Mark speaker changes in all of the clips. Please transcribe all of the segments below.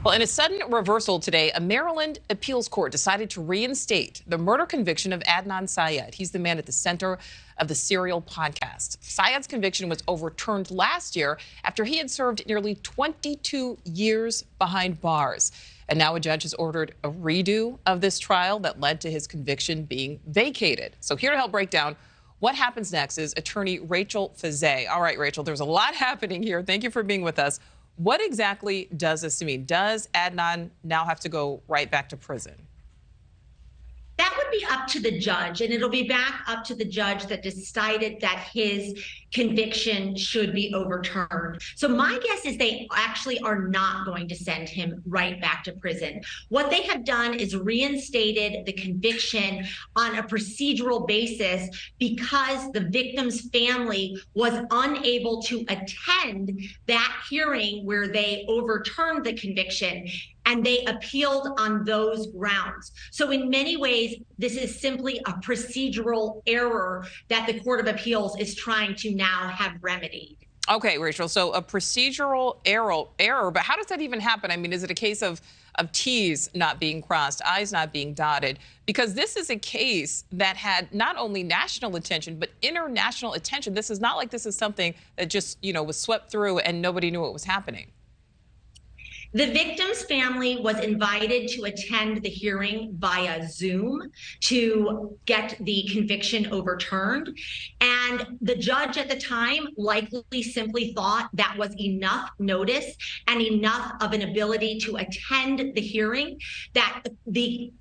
Speaker 1: Well, in a sudden reversal today, a Maryland appeals court decided to reinstate the murder conviction of Adnan Syed. He's the man at the center of the Serial podcast. Syed's conviction was overturned last year after he had served nearly 22 years behind bars. And now a judge has ordered a redo of this trial that led to his conviction being vacated. So here to help break down what happens next is attorney Rachel Fiset. All right, Rachel, there's a lot happening here. Thank you for being with us. What exactly does this mean? Does Adnan now have to go right back to prison?
Speaker 2: That would be up to the judge, and it'll be back up to the judge that decided that his conviction should be overturned. So my guess is they actually are not going to send him right back to prison. What they have done is reinstated the conviction on a procedural basis because the victim's family was unable to attend that hearing where they overturned the conviction, and they appealed on those grounds. So in many ways, this is simply a procedural error that the Court of Appeals is trying to now have remedied.
Speaker 1: Okay, Rachel, so a procedural error, but how does that even happen? I mean, is it a case of T's not being crossed, I's not being dotted? Because this is a case that had not only national attention, but international attention. This is not like this is something that just, was swept through and nobody knew what was happening.
Speaker 2: The victim's family was invited to attend the hearing via Zoom to get the conviction overturned. And the judge at the time likely simply thought that was enough notice and enough of an ability to attend the hearing that the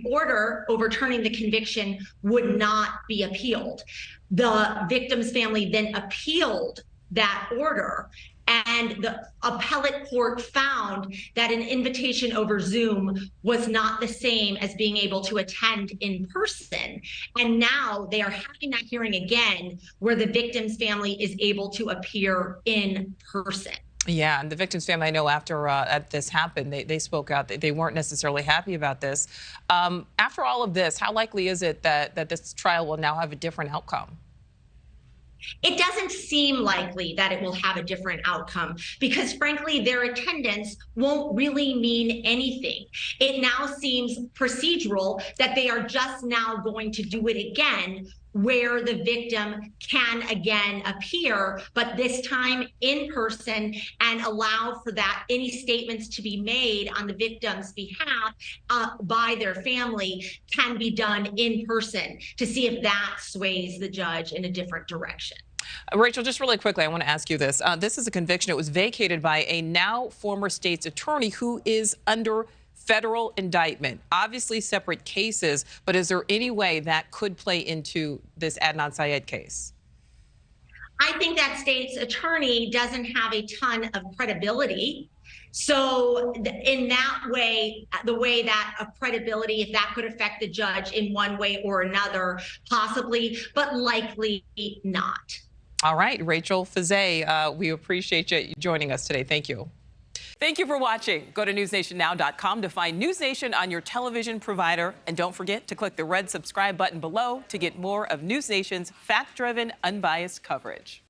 Speaker 2: order overturning the conviction would not be appealed. The victim's family then appealed that order, and the appellate court found that an invitation over Zoom was not the same as being able to attend in person. And now they are having that hearing again where the victim's family is able to appear in person.
Speaker 1: Yeah, and the victim's family, I know after this happened, they spoke out. They weren't necessarily happy about this. After all of this, how likely is it that this trial will now have a different outcome?
Speaker 2: It doesn't seem likely that it will have a different outcome because, frankly, their attendance won't really mean anything. It now seems procedural that they are just now going to do it again where the victim can again appear, but this time in person, and allow for that any statements to be made on the victim's behalf by their family can be done in person to see if that sways the judge in a different direction.
Speaker 1: Rachel, just really quickly, I want to ask you this. This is a conviction. It was vacated by a now former state's attorney who is under federal indictment. Obviously separate cases, but is there any way that could play into this Adnan Syed case?
Speaker 2: I think that state's attorney doesn't have a ton of credibility. So in that way, the way that of credibility, if that could affect the judge in one way or another, possibly, but likely not.
Speaker 1: All right, Rachel Fiset, we appreciate you joining us today. Thank you. Thank you for watching. Go to newsnationnow.com to find NewsNation on your television provider. And don't forget to click the red subscribe button below to get more of NewsNation's fact-driven, unbiased coverage.